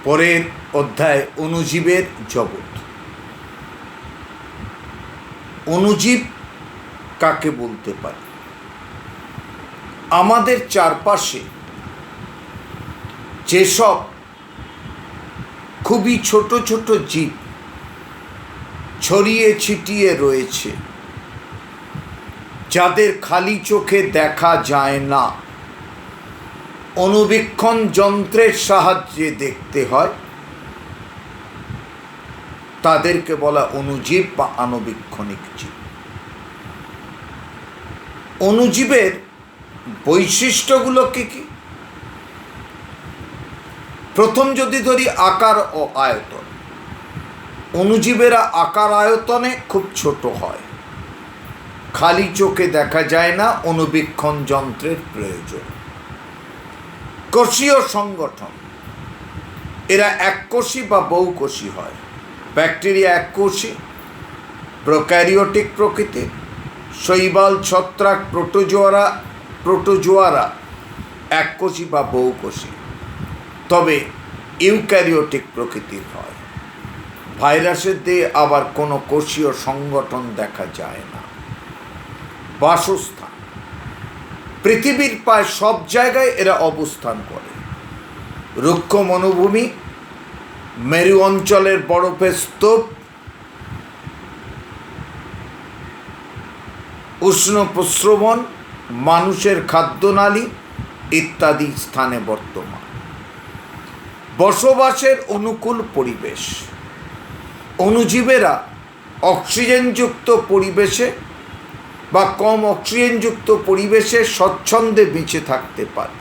পরের অধ্যায় অণুজীবের জগৎ। অণুজীব কাকে বলতে পারে? আমাদের চারপাশে যেসব খুবই ছোট ছোট জীব ছড়িয়ে ছিটিয়ে রয়েছে, যাদের খালি চোখে দেখা যায় না, অণুবীক্ষণ যন্ত্রের সাহায্যে দেখতে হয়, তাদেরকে বলা অণুজীব বা আণুবীক্ষণিক জীব। অণুজীবের বৈশিষ্ট্যগুলো কি কি? প্রথম যদি ধরি আকার ও আয়তন, অণুজীবেরা আকার আয়তনে খুব ছোট হয়, খালি চোখে দেখা যায় না, অণুবীক্ষণ যন্ত্রের প্রয়োজন। কোষীয় সংগঠন, এরা এককোষী বা বহুকোষী হয়। ব্যাকটেরিয়া এককোষী, প্রোক্যারিওটিক প্রকৃতির, শৈবাল, ছত্রাক, প্রোটোজোয়ারা এককোষী বা বহুকোষী, তবে ইউক্যারিওটিক প্রকৃতির হয়। ভাইরাসের দেহে আবার কোনো কোষীয় সংগঠন দেখা যায় না। বাসস্থান, পৃথিবীর প্রায় সব জায়গায় এরা অবস্থান করে। রুক্ষ মরুভূমি, মেরু অঞ্চলের বরফের স্তূপ, উষ্ণ প্রস্রবণ, মানুষের খাদ্যনালী ইত্যাদি স্থানে বর্তমান। বসবাসের অনুকূল পরিবেশ, অণুজীবেরা অক্সিজেনযুক্ত পরিবেশে বা কম অক্সিজেনযুক্ত পরিবেশে স্বচ্ছন্দে বেঁচে থাকতে পারে।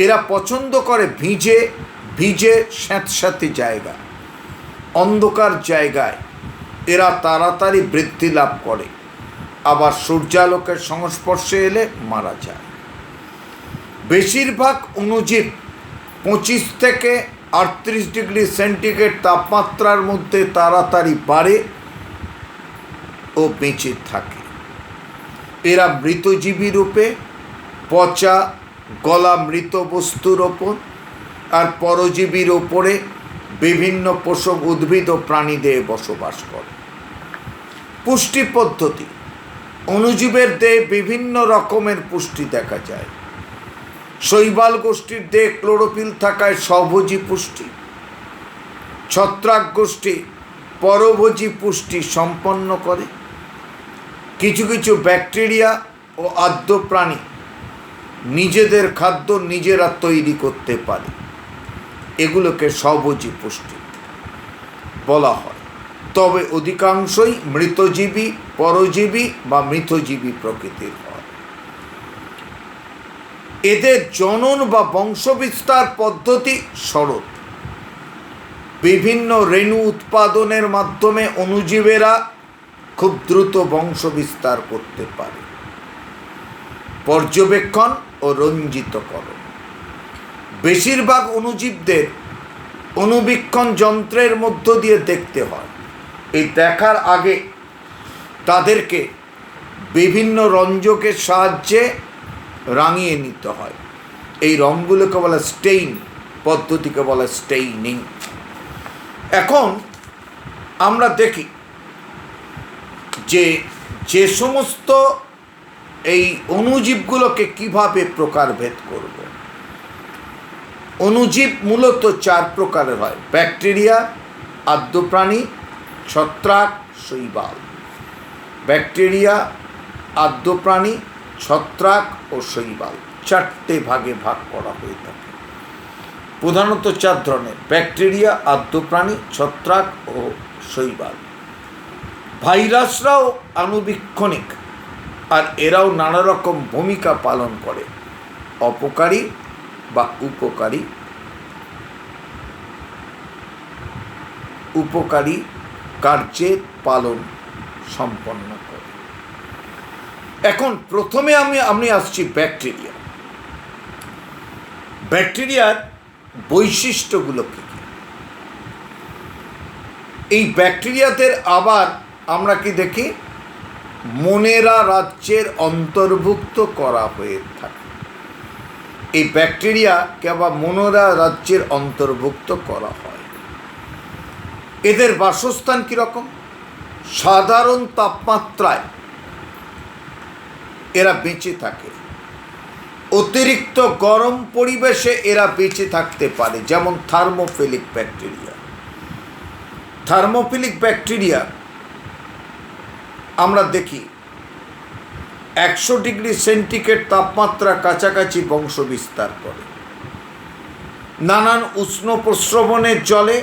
এরা পছন্দ করে ভিজে স্যাঁতস্যাঁতে জায়গা। অন্ধকার জায়গায় এরা তাড়াতাড়ি বৃদ্ধি লাভ করে, আবার সূর্যালোকের সংস্পর্শে এলে মারা যায়। বেশিরভাগ অণুজীব 25 থেকে 38 ডিগ্রি সেন্টিগ্রেড তাপমাত্রার মধ্যে তাড়াতাড়ি বাড়ে ও বেঁচে থাকে। এরা মৃতজীবী রূপে পচা গলা মৃত বস্তুর ওপর আর পরজীবীর ওপরে বিভিন্ন পোষক উদ্ভিদ ও প্রাণীদেহে বসবাস করে। পুষ্টি পদ্ধতি, অণুজীবের দেহে বিভিন্ন রকমের পুষ্টি দেখা যায়। শৈবাল গোষ্ঠীর দেহে ক্লোরোফিল থাকায় স্বভোজী পুষ্টি, ছত্রাক গোষ্ঠী পরভোজী পুষ্টি সম্পন্ন করে। কিছু কিছু ব্যাকটেরিয়া ও আদ্য প্রাণী নিজেদের খাদ্য নিজেরা তৈরি করতে পারে, এগুলোকে স্বভোজী পুষ্টি বলা হয়। তবে অধিকাংশই মৃতজীবী, পরজীবী বা মৃতজীবী প্রকৃতির হয়। এদের জনন বা বংশবিস্তার পদ্ধতি সরল। বিভিন্ন রেণু উৎপাদনের মাধ্যমে অণুজীবেরা খুব দ্রুত বংশবিস্তার করতে পারে। পর্যবেক্ষণ ও রঞ্জিতকরণ, বেশিরভাগ অণুজীবদের অণুবীক্ষণ যন্ত্রের মধ্য দিয়ে দেখতে হয়। এই দেখার আগে তাদেরকে বিভিন্ন রঞ্জকের সাহায্যে রাঙিয়ে নিতে হয়। এই রঙগুলোকে বলা স্টেইন পদ্ধতিকে বলা স্টেইনিং। এখন আমরা দেখি যে সমস্ত এই অণুজীবগুলোকে কিভাবে প্রকারভেদ করব। অণুজীব মূলত 4 প্রকারের হয়: ব্যাকটেরিয়া, আদ্য প্রাণী, ছত্রাক, শৈবাল। ব্যাকটেরিয়া, আদ্য প্রাণী, ছত্রাক ও শৈবাল 4টে ভাগে ভাগ করা হয়ে থাকে। প্রধানত 4 ধরনের: ব্যাকটেরিয়া, আদ্য প্রাণী, ছত্রাক ও শৈবাল। ভাইরাসরাও আণুবীক্ষণিক, আর এরাও নানা রকম ভূমিকা পালন করে, অপকারী বা উপকারী কার্যের পালন সম্পন্ন করে। এখন প্রথমে আমি আসছি ব্যাকটেরিয়া। ব্যাকটেরিয়ার বৈশিষ্ট্যগুলো কী কী? এই ব্যাকটেরিয়াদের আবার আমরা কি দেখি, মোনেরা রাজ্যের অন্তর্ভুক্ত করা হয়ে থাকে। এই ব্যাকটেরিয়াকে আবার মোনোরা রাজ্যের অন্তর্ভুক্ত করা হয়। এদের বাসস্থান কীরকম? সাধারণ তাপমাত্রায় এরা বেঁচে থাকে, অতিরিক্ত গরম পরিবেশে এরা বেঁচে থাকতে পারে, যেমন থার্মোফিলিক ব্যাকটেরিয়া। থার্মোফিলিক ব্যাকটেরিয়া আমরা দেখি 100 ডিগ্রি সেন্টিগ্রেড তাপমাত্রা কাছাকাছি বংশ বিস্তার করে। নানান উষ্ণ প্রস্রবণের জলে,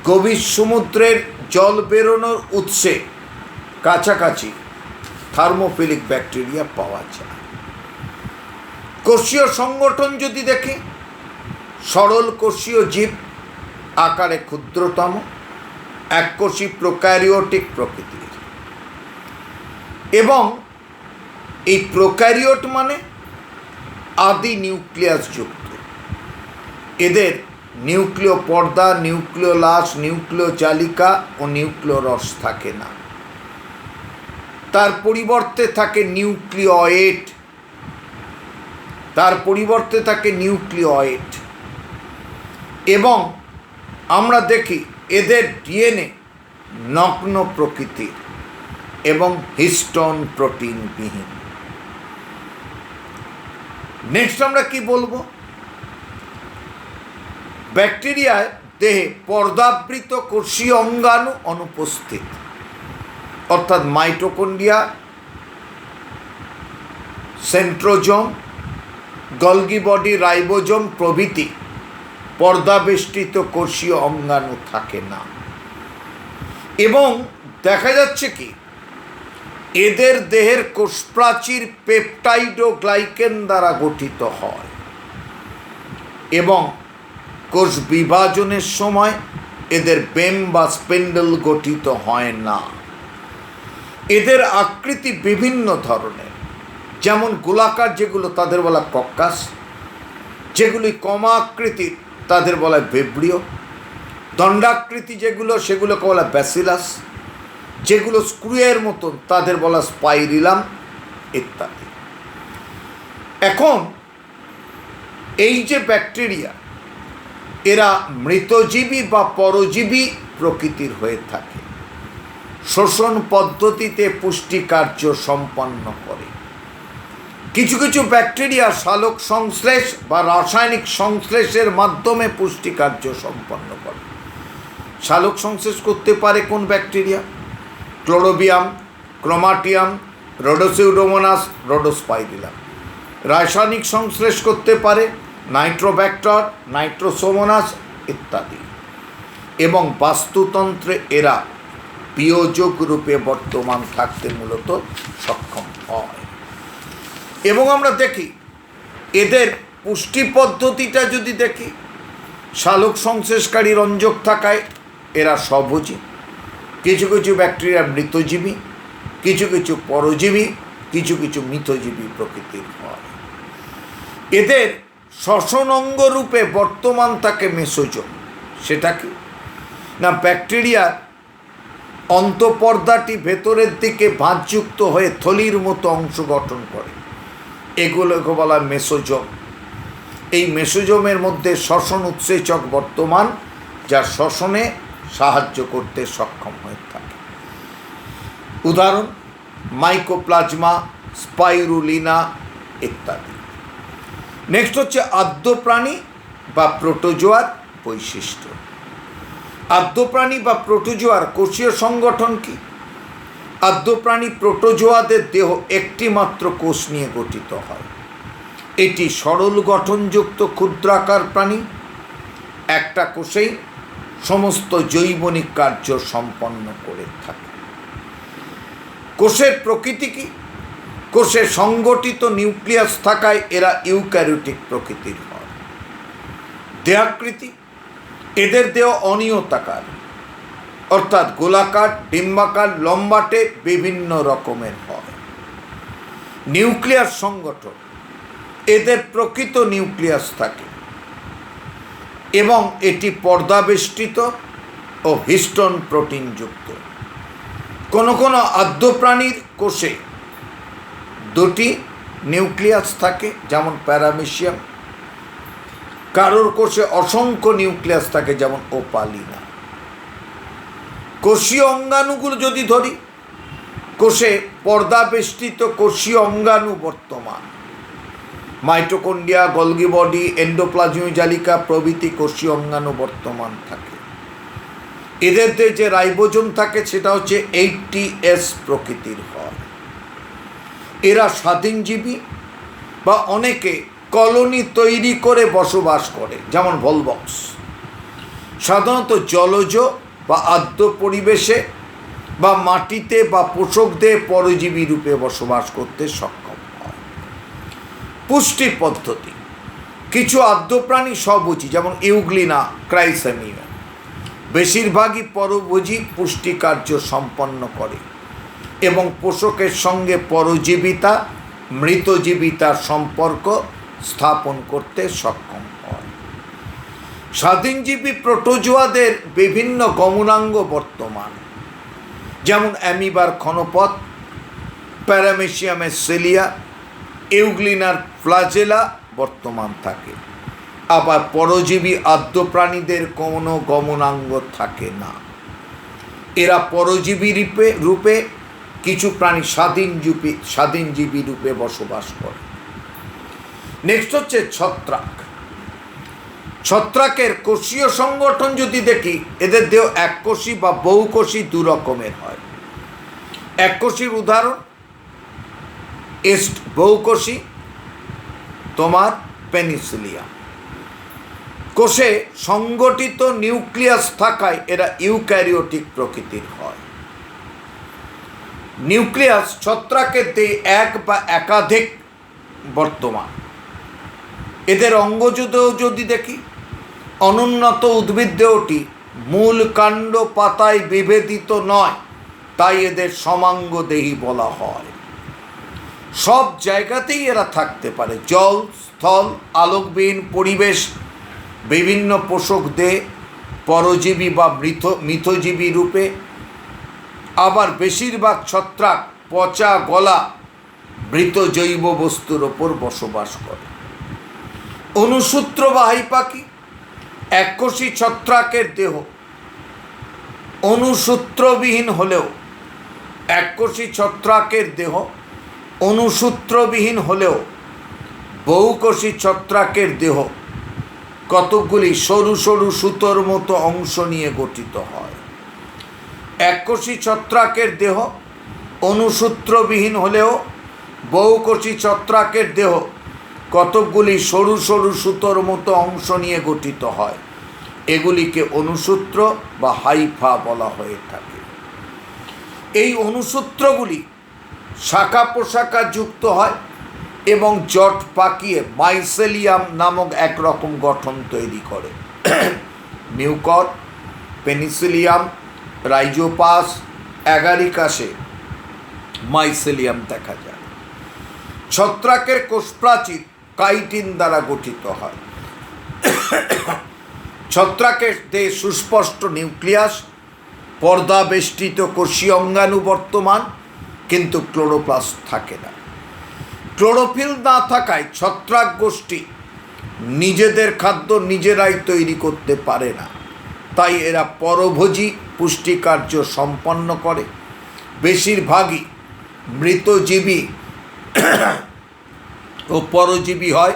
গভীর সমুদ্রের জল বেরোনোর উৎসে কাছাকাছি থার্মোফিলিক ব্যাকটেরিয়া পাওয়া যায়। কোষীয় সংগঠন যদি দেখি, সরল কোষীয় জীব, আকারে ক্ষুদ্রতম, এককোষী প্রোক্যারিওটিক প্রকৃতির। এবং এই প্রোক্যারিওট মানে আদি নিউক্লিয়াস যুক্ত। এদের নিউক্লিয় পর্দা, নিউক্লিয় লাশ, নিউক্লিয় জালিকা ও নিউক্লিয় রস থাকে না। তার পরিবর্তে থাকে নিউক্লিওয়েড। এবং আমরা দেখি এদের ডিএনএ নগ্ন প্রকৃতির এবং হিস্টোন প্রোটিনবিহীন। নেক্সট আমরা কি বলবো? ব্যাকটেরিয়ায় দেহে পর্দাবৃত কোষীয় অঙ্গাণু অনুপস্থিত, অর্থাৎ mitochondria, centrosome, Golgi body, ribosome প্রভৃতি পর্দাবেষ্টিত কোষীয় অঙ্গাণু থাকে না। এবং দেখা যাচ্ছে কি, এদের দেহের কোষপ্রাচীর পেপটাইড ও গ্লাইকেন দ্বারা গঠিত হয় এবং কোষ বিভাজনের সময় এদের বেম বা স্পেন্ডল গঠিত হয় না। এদের আকৃতি বিভিন্ন ধরনের, যেমন গোলাকার যেগুলো তাদের বলা কক্কাস, যেগুলি কমা আকৃতির তাদের বলা ভেব্রিও, দণ্ডাকৃতি যেগুলো সেগুলোকে বলা ব্যাসিলাস, যেগুলো স্ক্রুয়ের মতন তাদের বলা স্পাইরিলাম ইত্যাদি। এখন এই যে ব্যাকটেরিয়া, এরা মৃতজীবী বা পরজীবী প্রকৃতির হয়ে থাকে, শোষণ পদ্ধতিতে পুষ্টি কার্য সম্পন্ন করে। কিছু কিছু ব্যাকটেরিয়া সালোক সংশ্লেষ বা রাসায়নিক সংশ্লেষের মাধ্যমে পুষ্টি কার্য সম্পন্ন করে। সালোক সংশ্লেষ করতে পারে কোন ব্যাকটেরিয়া? ক্লোরোবিয়াম, ক্রোমাটিয়াম, রোডোসিউডোমোনাস, রোডোস্পাইরিলাম। রাসায়নিক সংশ্লেষ করতে পারে নাইট্রোব্যাক্টর, নাইট্রোসোমোনাস ইত্যাদি। এবং বাস্তুতন্ত্রে এরা বিয়োজক রূপে বর্তমান থাকতে মূলত সক্ষম হয়। এবং আমরা দেখি এদের পুষ্টি পদ্ধতিটা যদি দেখি, সালোক সংশ্লেষকারী রঞ্জক থাকায় এরা স্বভোজী। কিছু কিছু ব্যাকটেরিয়া মৃতজীবী, কিছু কিছু পরজীবী, কিছু কিছু মিথজীবী প্রকৃতির হয়। এদের শ্বসন অঙ্গ রূপে বর্তমান থাকে মেসোজোম। সেটা কি না, ব্যাকটেরিয়ার অন্তঃপর্দাটি ভেতরের দিকে ভাঁজযুক্ত হয়ে থলির মতো অংশ গঠন করে, এগুলোকে বলা মেসোজোম। এই মেসোজোমের মধ্যে শ্বসন উৎসেচক বর্তমান, যা শ্বসনে সাহায্য করতে সক্ষম হয়ে থাকে। উদাহরণ মাইকোপ্লাজমা, স্পাইরুলিনা ইত্যাদি। নেক্সট হচ্ছে আদ্যপ্রাণী বা প্রোটোজোয়ার বৈশিষ্ট্য। আদ্যপ্রাণী বা প্রোটোজোয়ার কোষীয় সংগঠন কি? আদ্যপ্রাণী প্রোটোজোয়াদের দেহ একটি মাত্র কোষ নিয়ে গঠিত হয়। এটি সরল গঠনযুক্ত ক্ষুদ্রাকার প্রাণী। একটা কোষেই সমস্ত জৈবনিক কার্য সম্পন্ন করে থাকে। কোষের প্রকৃতি কি? কোষে সংগঠিত নিউক্লিয়াস থাকায় এরা ইউক্যারিওটিক প্রকৃতির হয়। দেহাকৃতি, এদের দেহ অনিয়তাকার, অর্থাৎ গোলাকার, ডিম্বাকার, লম্বাটে বিভিন্ন রকমের হয়। নিউক্লিয়াস সংগঠন, এদের প্রকৃত নিউক্লিয়াস থাকে এবং এটি পর্দাবেষ্টিত ও হিস্টোন প্রোটিনযুক্ত। কোনো কোনো আদ্যপ্রাণীর কোষে 2টি নিউক্লিয়াস থাকে যেমন প্যারামেসিয়াম, কারোর কোষে অসংখ্য নিউক্লিয়াস থাকে যেমন ওপালিনা। কোষীয় অঙ্গাণুগুলো যদি ধরি, কোষে পর্দাবেষ্টিত কোষীয় অঙ্গাণু বর্তমান। মাইটোকন্ড্রিয়া, গলগি বডি, এন্ডোপ্লাজমীয় জালিকা প্রভৃতি কোষীয় অঙ্গাণু বর্তমান থাকে। এদের যে রাইবোজোম থাকে সেটা হচ্ছে 80S প্রকৃতির হয়। এরা স্বাধীনজীবী বা অনেকে কলোনি তৈরি করে বসবাস করে, যেমন ভলভক্স। সাধারণত জলজ বা আর্দ্র পরিবেশে বা মাটিতে বা পোষকদের পরজীবী রূপে বসবাস করতে সক্ষম হয়। পুষ্টি পদ্ধতি: কিছু আর্দ্র প্রাণী স্বভোজী যেমন ইউগ্লিনা, ক্রাইসেমিয়া বেশিরভাগই পরভোজী পুষ্টি কার্য সম্পন্ন করে এবং পোষকের সঙ্গে পরজীবিতা মৃতজীবিতার সম্পর্ক স্থাপন করতে সক্ষম হয়। স্বাধীনজীবী প্রোটোজোয়াদের বিভিন্ন গমনাঙ্গ বর্তমান, যেমন অ্যামিবার ক্ষণপথ, প্যারামেসিয়ামের সেলিয়া, ইউগ্লিনার ফ্লাজেলা বর্তমান থাকে। আবার পরজীবী আর্দ্র প্রাণীদের কোনো গমনাঙ্গ থাকে না। এরা পরজীবী রূপে কিছু প্রাণী স্বাধীনজীবী রূপে বসবাস করে। নেক্সট হচ্ছে ছত্রাক। ছত্রাকের কোষীয় সংগঠন যদি দেখি, এদের দেহ এককোষী বা বহুকোষী দু রকমের হয়। এককোষীর উদাহরণ বহুকোষী তোমার পেনিসিলিয়াম। কোষে সংগঠিত নিউক্লিয়াস থাকায় এরা ইউক্যারিওটিক প্রকৃতির হয়। নিউক্লিয়াস ছত্রাকের দেহে এক বা একাধিক বর্তমান। এদের অঙ্গজ দেহ যদি দেখি, অনুন্নত উদ্ভিদ দেহটি মূল কাণ্ড পাতায় বিভেদিত নয়, তাই এদের সমাঙ্গদেহী বলা হয়। সব জায়গাতেই এরা থাকতে পারে, জল, স্থল, আলোকবিহীন পরিবেশ, বিভিন্ন পোষক দেহ, পরজীবী বা মিথজীবী রূপে। আবার বেশিরভাগ ছত্রাক পচা গলা মৃত জৈব বস্তুর ওপর বসবাস করে। অনুসূত্রবাহী পাখি। এককোষী ছত্রাকের দেহ অনুসূত্রবিহীন হলেও বহুকোষী ছত্রাকের দেহ কতকগুলি সরু সরু সুতোর মতো অংশ নিয়ে গঠিত হয়। এককোষী ছত্রাকের দেহ অনুসূত্রবিহীন হলেও বহুকোষী ছত্রাকের দেহ কতকগুলি সরু সরু সুতোর মতো অংশ নিয়ে গঠিত হয়। এগুলিকে অনুসূত্র বা হাইফা বলা হয়ে থাকে। এই অনুসূত্রগুলি শাখা প্রশাখা যুক্ত হয় এবং জট পাকিয়ে মাইসেলিয়াম নামক একরকম গঠন তৈরি করে। মিউকর, পেনিসিলিয়াম, রাইজোপাস, অ্যাগারিকাসে মাইসেলিয়াম দেখা যায়। ছত্রাকের কোষপ্রাচীর কাইটিন দ্বারা গঠিত হয়। ছত্রাকের দেহে সুস্পষ্ট নিউক্লিয়াস, পর্দা বেষ্টিত কোষীয় অঙ্গাণু বর্তমান, কিন্তু ক্লোরোপ্লাস্ট থাকে না। ক্লোরোফিল না থাকায় ছত্রাক গোষ্ঠী নিজেদের খাদ্য নিজেরাই তৈরি করতে পারে না, তাই এরা পরভোজী পুষ্টিকার্য সম্পন্ন করে। বেশিরভাগই মৃতজীবী ও পরজীবী হয়।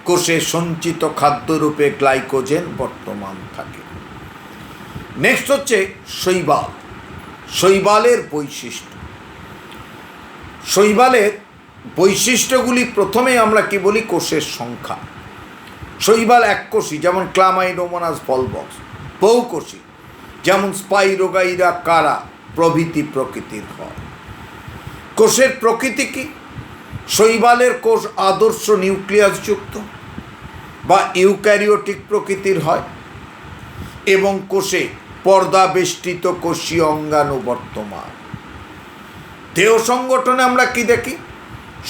কোষে সঞ্চিত খাদ্যরূপে গ্লাইকোজেন বর্তমান থাকে। নেক্সট হচ্ছে শৈবাল। শৈবালের বৈশিষ্ট্য। শৈবালের বৈশিষ্ট্যগুলি প্রথমে আমরা কি বলি, কোষের সংখ্যা। শৈবাল এককোষী যেমন ক্লামাইডোমোনাস ভলভক্স, বহুকোষী যেমন স্পাইরোগাইরা কারা প্রভৃতি প্রকৃতির হয়। কোষের প্রকৃতি কি? শৈবালের কোষ আদর্শ নিউক্লিয়াসযুক্ত বা ইউক্যারিওটিক প্রকৃতির হয় এবং কোষে পর্দা বেষ্টিত কোষীয় অঙ্গাণু বর্তমান। দেহ সংগঠনে আমরা কি দেখি?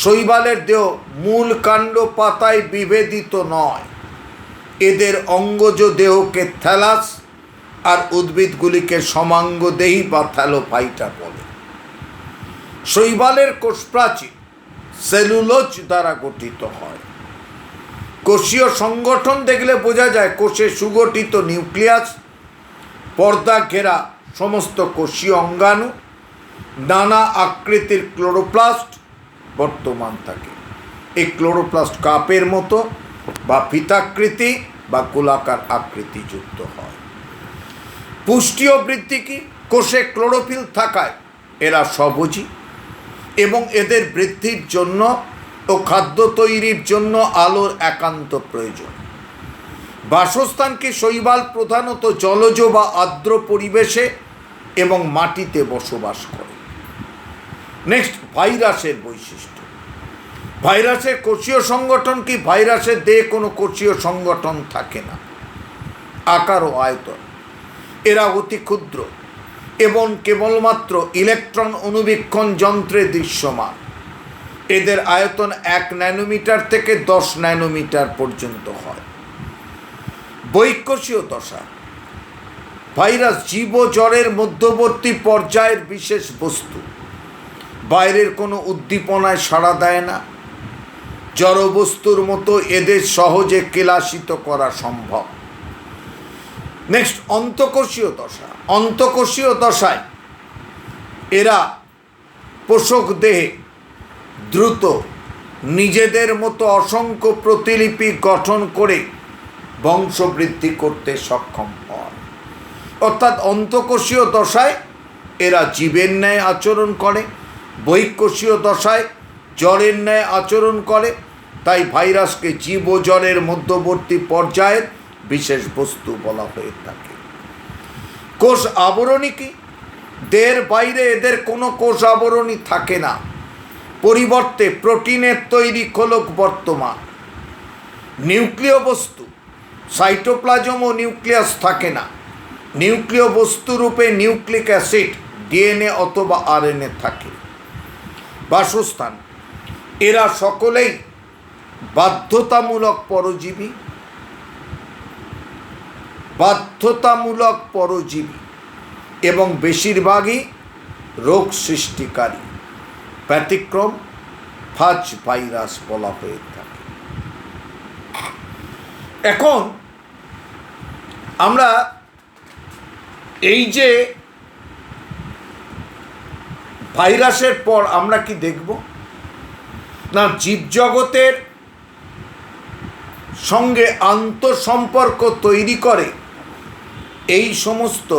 শৈবালের দেহ মূল কাণ্ড পাতায় বিভেদিত নয়। এদের অঙ্গজ দেহকে থ্যালাস আর উদ্ভিদগুলিকে সমাঙ্গদেহী বা থ্যালোফাইটা বলে। শৈবালের কোষপ্রাচীর সেলুলোজ দ্বারা গঠিত হয়। কোষীয় সংগঠন দেখলে বোঝা যায় কোষে সুগঠিত নিউক্লিয়াস, পর্দা ঘেরা সমস্ত কোষীয় অঙ্গাণু, নানা আকৃতির ক্লোরোপ্লাস্ট বর্তমান থাকে। এই ক্লোরোপ্লাস্ট কাপের মতো বা ফিতাকৃতি বা গোলাকার আকৃতিযুক্ত হয়। পুষ্টি ও বৃদ্ধি কি? কোষে ক্লোরোফিল থাকায় এরা সবুজী এবং এদের বৃদ্ধির জন্য ও খাদ্য তৈরির জন্য আলোর একান্ত প্রয়োজন। বাসস্থান কি? শৈবাল প্রধানত জলজ বা আর্দ্র পরিবেশে এবং মাটিতে বসবাস করে। নেক্সট, ভাইরাসের বৈশিষ্ট্য। ভাইরাসের কোষীয় সংগঠন কি? ভাইরাসের দেহে কোনো কোষীয় সংগঠন থাকে না। আকার ও আয়তন এরা অতি ক্ষুদ্র এবং কেবলমাত্র ইলেকট্রন অনুবীক্ষণ যন্ত্রে দৃশ্যমান। এদের আয়তন 1 ন্যানোমিটার থেকে 10 ন্যানোমিটার পর্যন্ত হয়। বহিঃকোষীয় দশা। ভাইরাস জীব ও জড়ের মধ্যবর্তী পর্যায়ের বিশেষ বস্তু। বাইরের কোনো উদ্দীপনায় সাড়া দেয় না। জড়বস্তুর মতো এদের সহজে কেলাসিত করা সম্ভব। নেক্সট, অন্তঃকোষীয় দশা। অন্তঃকোষীয় দশায় এরা পোষক দেহে দ্রুত নিজেদের মতো অসংখ্য প্রতিলিপি গঠন করে বংশবৃদ্ধি করতে সক্ষম হয়। অর্থাৎ অন্তঃকোষীয় দশায় এরা জীবের ন্যায় আচরণ করে, বহিঃকোষীয় দশায় জড়ের ন্যায় আচরণ করে। তাই ভাইরাসকে জীব ও জড়ের মধ্যবর্তী পর্যায়ের বিশেষ বস্তু বলা হয়ে থাকে। কোষ আবরণী কি? দেহের বাইরে এদের কোনো কোষ আবরণী থাকে না। পরিবর্তে প্রোটিনের তৈরি খোলক বর্তমান। নিউক্লিয় বস্তু। সাইটোপ্লাজম ও নিউক্লিয়াস থাকে না। নিউক্লিয় বস্তু রূপে নিউক্লিক অ্যাসিড, ডিএনএ অথবা আরএনএ থাকে। বাসস্থান। এরা সকলেই বাধ্যতামূলক পরজীবী। এবং বেশিরভাগই রোগ সৃষ্টিকারী। ব্যতিক্রম ফাজ ভাইরাস বলা হয়ে থাকে। এখন আমরা এই যে ভাইরাসের পর আমরা কি দেখব না, জীবজগতের সঙ্গে আন্তঃসম্পর্ক তৈরি করে এই সমস্ত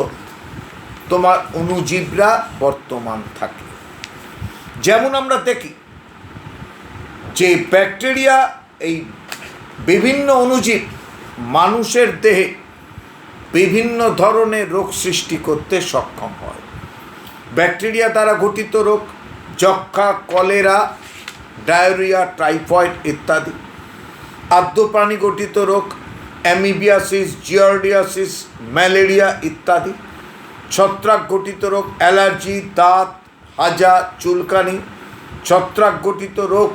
তোমার অণুজীবরা বর্তমান থাকে। যেমন আমরা দেখি যে ব্যাকটেরিয়া, এই বিভিন্ন অণুজীব মানুষের দেহে বিভিন্ন ধরনের রোগ সৃষ্টি করতে সক্ষম হয়। ব্যাকটেরিয়া দ্বারা গঠিত রোগ যক্ষা, কলেরা, ডায়রিয়া, টাইফয়েড ইত্যাদি। আর্দ্র প্রাণী গঠিত রোগ অ্যামিবিয়াসিস, জিয়ার্ডিয়াসিস, ম্যালেরিয়া ইত্যাদি। ছত্রাক গঠিত রোগ অ্যালার্জি, দাঁত, হাজা, চুলকানি, ছত্রাক গঠিত রোগ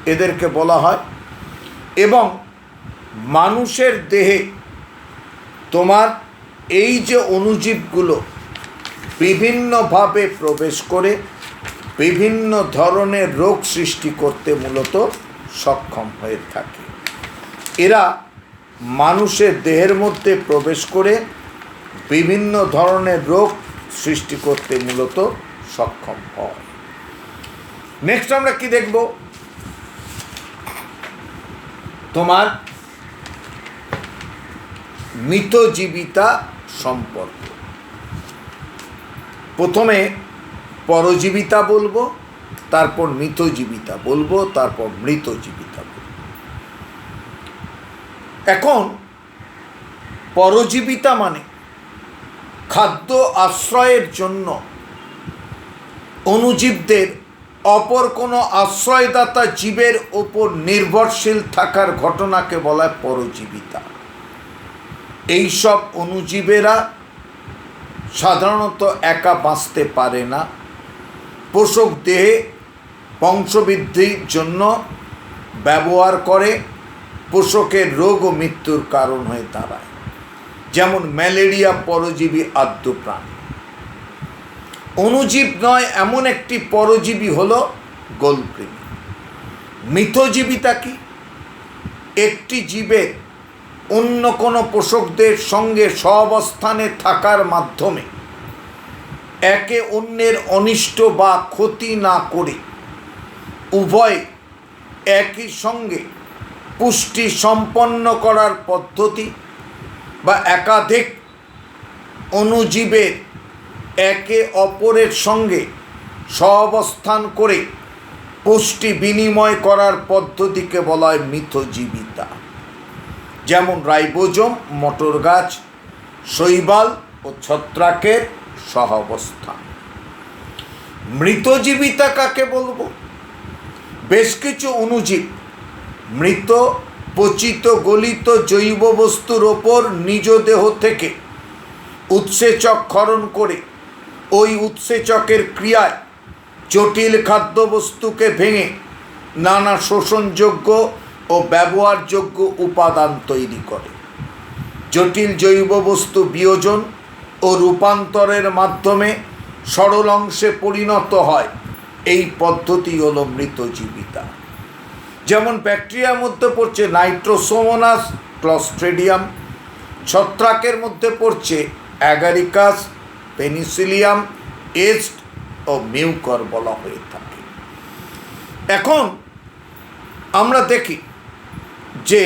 এদেরকে বলা হয়। এবং মানুষের দেহে তোমার এই যে অণুজীবগুলো বিভিন্নভাবে প্রবেশ করে বিভিন্ন ধরনের রোগ সৃষ্টি করতে মূলত সক্ষম হয়ে থাকে। এরা মানুষের দেহের মধ্যে প্রবেশ করে বিভিন্ন ধরনের রোগ সৃষ্টি করতে মূলত সক্ষম হয়। নেক্সট আমরা কি দেখব, তোমার মৃতজীবিতা সম্পর্ক। প্রথমে পরজীবিতা বলবো, তারপর মৃতজীবিতা বলবো, তারপর মৃতজীবিতা বলবো। এখন পরজীবিতা মানে খাদ্য আশ্রয়ের জন্য অণুজীবদের অপর কোনো আশ্রয়দাতা জীবের ওপর নির্ভরশীল থাকার ঘটনাকে বলা হয় পরজীবিতা। এইসব অণুজীবেরা সাধারণত একা বাঁচতে পারে না। পোষক দেহে বংশবৃদ্ধির জন্য ব্যবহার করে, পোষকের রোগ ও মৃত্যুর কারণ হয়ে দাঁড়ায়। যেমন ম্যালেরিয়া পরজীবী আদ্য প্রাণী। অণুজীব নয় এমন একটি পরজীবী হলো গোলকৃমি। মিথজীবিতা কি? একটি জীবের অন্য কোনো পোষকদের সঙ্গে সহাবস্থানে থাকার মাধ্যমে একে অন্যের অনিষ্ট বা ক্ষতি না করে উভয় একই সঙ্গে পুষ্টি সম্পন্ন করার পদ্ধতি, বা একাধিক অণুজীবের একে অপরের সঙ্গে সহাবস্থান করে পুষ্টি বিনিময় করার পদ্ধতিকে বলা হয় মিথজীবিতা। যেমন রাইবোজোম, মটর গাছ, শৈবাল ও ছত্রাকের সহাবস্থান। মৃতজীবিতা কাকে বলবো? বেশ কিছু অণুজীব মৃত, পচিত, গলিত জৈব বস্তুর ওপর নিজ দেহ থেকে উৎসেচক ক্ষরণ করে ওই উৎসেচকের ক্রিয়ায় জটিল খাদ্যবস্তুকে ভেঙে নানা শোষণযোগ্য ও ব্যবহারযোগ্য উপাদান তৈরি করে। জটিল জৈব বস্তু বিয়োজন ও রূপান্তরের মাধ্যমে সরল অংশে পরিণত হয়। এই পদ্ধতি হলো মৃতজীবিতা। যেমন ব্যাকটেরিয়ার মধ্যে পড়ছে নাইট্রোসোমোনাস, ক্লস্ট্রিডিয়াম। ছত্রাকের মধ্যে পড়ছে অ্যাগারিকাস, পেনিসিলিয়াম, এস্ট ও মিউকর বলা হয়ে থাকে। এখন আমরা দেখি যে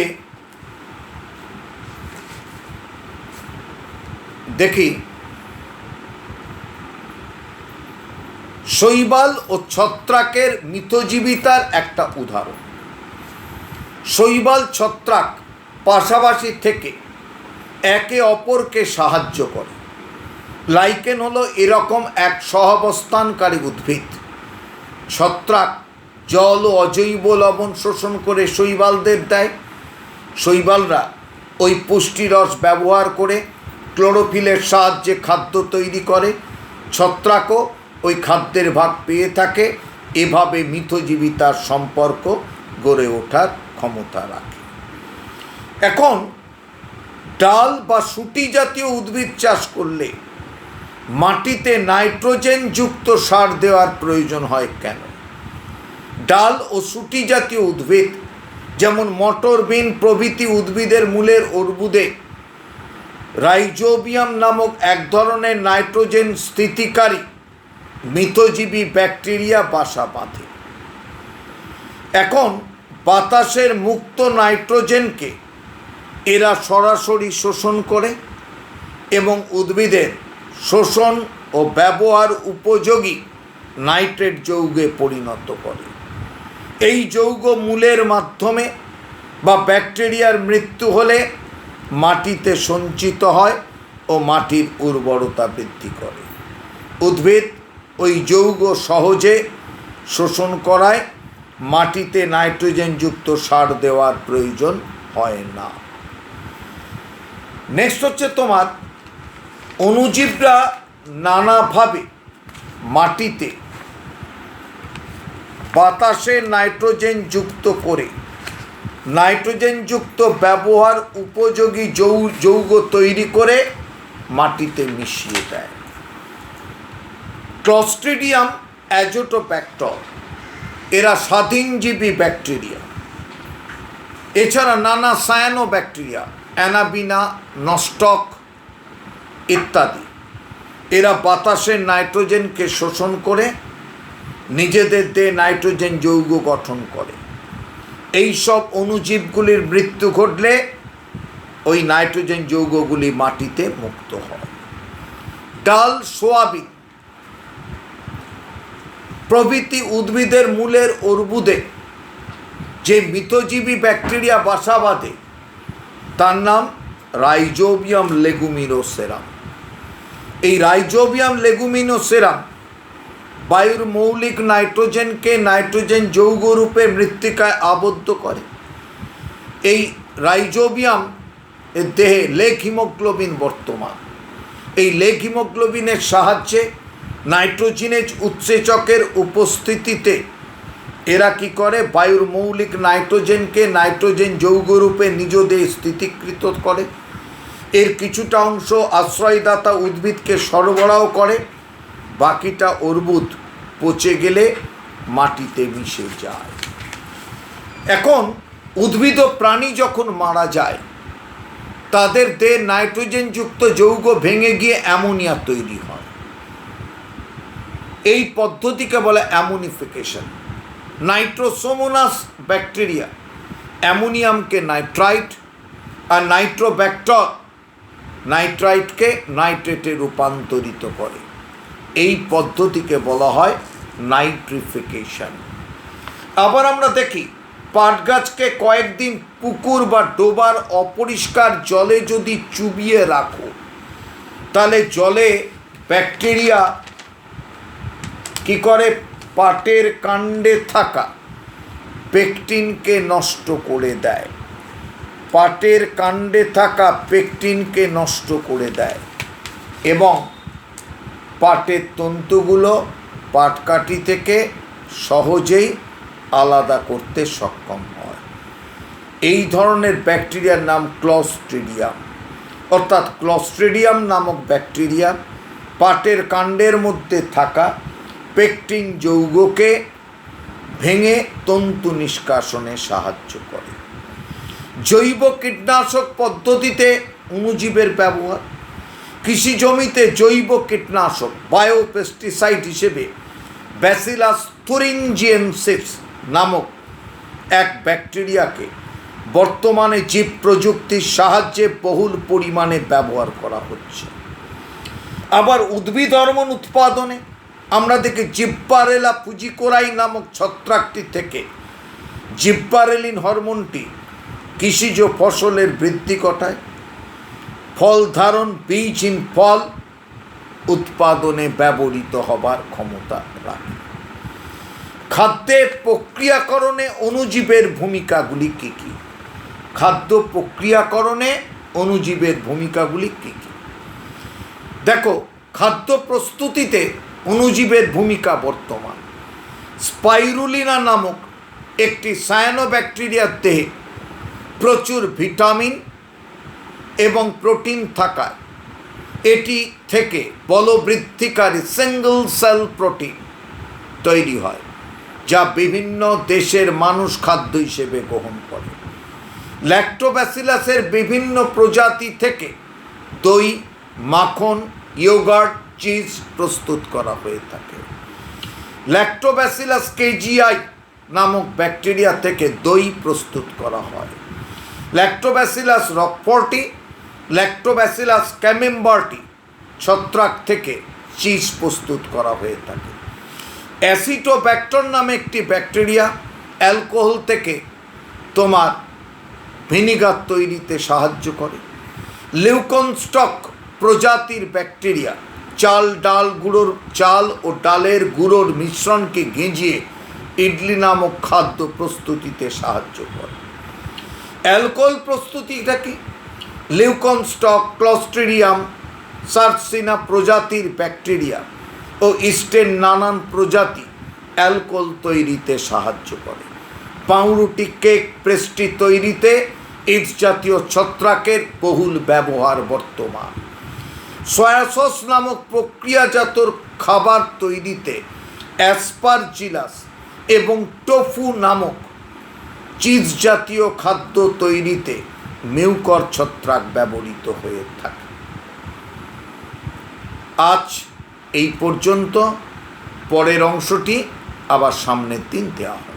শৈবাল ও ছত্রাকের মিথজীবিতার একটা উদাহরণ। শৈবাল ছত্রাক পাশাপাশি থেকে একে অপরকে সাহায্য করে। লাইকেন হলো এরকম এক সহাবস্থানকারী উদ্ভিদ। ছত্রাক জল ও অজৈব লবণ শোষণ করে শৈবালদের দেয়। শৈবালরা ওই পুষ্টিরস ব্যবহার করে ক্লোরোফিলের সাহায্যে খাদ্য তৈরি করে। ছত্রাকও ওই খাদ্যের ভাগ পেয়ে থাকে। এভাবে মিথজীবিতার সম্পর্ক গড়ে ওঠার ক্ষমতা রাখে। এখন ডাল বা শুটি জাতীয় উদ্ভিদ চাষ করলে মাটিতে নাইট্রোজেন যুক্ত সার দেওয়ার প্রয়োজন হয় কেন? ডাল ও শুটি জাতীয় উদ্ভিদ যেমন মটর, বিন প্রভৃতি উদ্ভিদের মূলের অর্বুদে রাইজোবিয়াম নামক এক ধরনের নাইট্রোজেন স্থিতিকারী মিথজীবী ব্যাকটেরিয়া বাসা বাঁধে। এখন বাতাসের মুক্ত নাইট্রোজেনকে এরা সরাসরি শোষণ করে এবং উদ্ভিদের শোষণ ও ব্যবহার উপযোগী নাইট্রেট যৌগে পরিণত করে। এই যৌগ মূলের মাধ্যমে বা ব্যাকটেরিয়ার মৃত্যু হলে মাটিতে সঞ্চিত হয় ও মাটির উর্বরতা বৃদ্ধি করে। উদ্ভিদ ওই যৌগ সহজে শোষণ করায় মাটিতে নাইট্রোজেনযুক্ত সার দেওয়ার প্রয়োজন হয় না। নেক্সট হচ্ছে তোমার অণুজীবরা নানাভাবে মাটিতে বাতাসে নাইট্রোজেন যুক্ত করে নাইট্রোজেনযুক্ত ব্যবহার উপযোগী যৌগ তৈরি করে মাটিতে মিশিয়ে দেয়। ক্লস্ট্রিডিয়াম, অ্যাজোটোব্যাক্টর এরা স্বাধীনজীবী ব্যাকটেরিয়া। এছাড়া নানা সায়ানো ব্যাকটেরিয়া, অ্যানাবিনা, নস্টক ইত্যাদি এরা বাতাসের নাইট্রোজেনকে শোষণ করে নিজেদের দেহে নাইট্রোজেন যৌগ গঠন করে। এই সব অণুজীবগুলির মৃত্যু ঘটলে ওই নাইট্রোজেন যৌগগুলি মাটিতে মুক্ত হয়। ডাল, সোয়াবিন প্রভৃতি উদ্ভিদের মূলের অর্বুদে যে মিথজীবী ব্যাকটেরিয়া বাসা বাঁধে তার নাম রাইজোবিয়াম লেগুমিনোসেরাম। এই রাইজোবিয়াম লেগুমিনোসেরাম বায়ুর মৌলিক নাইট্রোজেনকে নাইট্রোজেন যৌগরূপে মৃত্তিকায় আবদ্ধ করে। এই রাইজোবিয়াম এর দেহে লেক হিমোগ্লোবিন বর্তমান। এই লেক হিমোগ্লোবিনের সাহায্যে নাইট্রোজেনেজ উৎসেচকের উপস্থিতিতে এরা কি করে, বায়ুর মৌলিক নাইট্রোজেনকে নাইট্রোজেন যৌগরূপে নিজ দেহে স্থিতিকৃত করে। এর কিছুটা অংশ আশ্রয়দাতা উদ্ভিদকে সরবরাহ করে, বাকিটা অর্বুদ পচে গেলে মাটিতে মিশে যায়। এখন উদ্ভিদ ও প্রাণী যখন মারা যায় তাদের দেহে নাইট্রোজেনযুক্ত যৌগ ভেঙে গিয়ে অ্যামোনিয়া তৈরি হয়। এই পদ্ধতিকে বলে অ্যামোনিফিকেশন। নাইট্রোসোমোনাস ব্যাকটেরিয়া অ্যামোনিয়ামকে নাইট্রাইট আর নাইট্রোব্যাক্টর নাইট্রাইটকে নাইট্রেটে রূপান্তরিত করে। এই পদ্ধতিকে বলা হয় নাইট্রিফিকেশন। আবার আমরা দেখি পাট গাছকে কয়েকদিন পুকুর বা ডোবার অপরিষ্কার জলে যদি চুবিয়ে রাখো তাহলে জলে ব্যাকটেরিয়া কি করে, পাটের কাণ্ডে থাকা পেকটিনকে নষ্ট করে দেয়। পাটের কাণ্ডে থাকা পেকটিনকে নষ্ট করে দেয় এবং পাটের তন্তুগুলো পাটকাঠি থেকে সহজেই আলাদা করতে সক্ষম হয়। এই ধরনের ব্যাকটেরিয়ার নাম ক্লস্ট্রিডিয়াম। অর্থাৎ ক্লস্ট্রিডিয়াম নামক ব্যাকটেরিয়া পাটের কাণ্ডের মধ্যে থাকা পেকটিন যৌগকে ভেঙে তন্তু নিষ্কাশনে সাহায্য করে। জৈব কীটনাশক পদ্ধতিতে অণুজীবের ব্যবহার। কৃষি জমিতে জৈব কীটনাশক বায়োপেস্টিসাইড হিসেবে ব্যাসিলাস থুরিনজিয়েনসিস নামক এক ব্যাকটেরিয়াকে বর্তমানে জীব প্রযুক্তির সাহায্যে বহুল পরিমাণে ব্যবহার করা হচ্ছে। আবার উদ্ভিদ হরমোন উৎপাদনে আমরা দেখি জিব্বারেলা ফুজিকোরাই নামক ছত্রাকটি থেকে জিব্বারেলিন হরমোনটি কৃষিজ ফসলের বৃদ্ধি ঘটায়। ফল ধারণ, বীজহীন ফল উৎপাদনে ব্যবহৃত হবার ক্ষমতা রাখে। খাদ্যের প্রক্রিয়াকরণে অণুজীবের ভূমিকাগুলি কী কী? খাদ্য প্রক্রিয়াকরণে অণুজীবের ভূমিকাগুলি কী কী? দেখো, খাদ্য প্রস্তুতিতে অণুজীবের ভূমিকা বর্তমান। স্পাইরুলিনা নামক একটি সায়ানোব্যাকটেরিয়ার দেহে প্রচুর ভিটামিন এবং প্রোটিন থাকায় এটি থেকে বলবৃদ্ধিকারী সিঙ্গল সেল প্রোটিন তৈরি হয়, যা বিভিন্ন দেশের মানুষ খাদ্য হিসেবে গ্রহণ করে। ল্যাক্টোব্যাসিলাসের বিভিন্ন প্রজাতি থেকে দই, মাখন, ইয়োগার্ট, চিজ প্রস্তুত করা হয়ে থাকে। ল্যাক্টোব্যাসিলাস কেজিআই নামক ব্যাকটেরিয়া থেকে দই প্রস্তুত করা হয়। ল্যাক্টোব্যাসিলাস রকফোর্টি, ল্যাক্টোব্যাসিলাস ক্যামেম্বার্টি ছত্রাক থেকে চিজ প্রস্তুত করা হয়ে থাকে। অ্যাসিটোব্যাক্টর নামে একটি ব্যাকটেরিয়া অ্যালকোহল থেকে তোমার ভিনিগার তৈরিতে সাহায্য করে। লিউকনস্টক প্রজাতির ব্যাকটেরিয়া চাল ও ডালের গুঁড়োর মিশ্রণকে গেঁজিয়ে ইডলি নামক খাদ্য প্রস্তুতিতে সাহায্য করে। অ্যালকোহল প্রস্তুতিটা কি? লিউকনস্টক, ক্লস্ট্রিডিয়াম, সার্সিনা প্রজাতির ব্যাকটেরিয়া ও ইস্টের নানান প্রজাতি অ্যালকোহল তৈরিতে সাহায্য করে। পাউরুটি, কেক, পেস্ট্রি তৈরিতে ইস্ট জাতীয় ছত্রাকের বহুল ব্যবহার বর্তমান। সয়া সস নামক প্রক্রিয়াজাত খাবার তৈরিতে অ্যাসপারজিলাস এবং টোফু নামক চিজ জাতীয় খাদ্য তৈরিতে মিউকর ছত্রাক ব্যবহৃত হয়ে থাকে। আজ এই পর্যন্ত। পরের অংশটি আবার সামনের দিন দেওয়া হবে।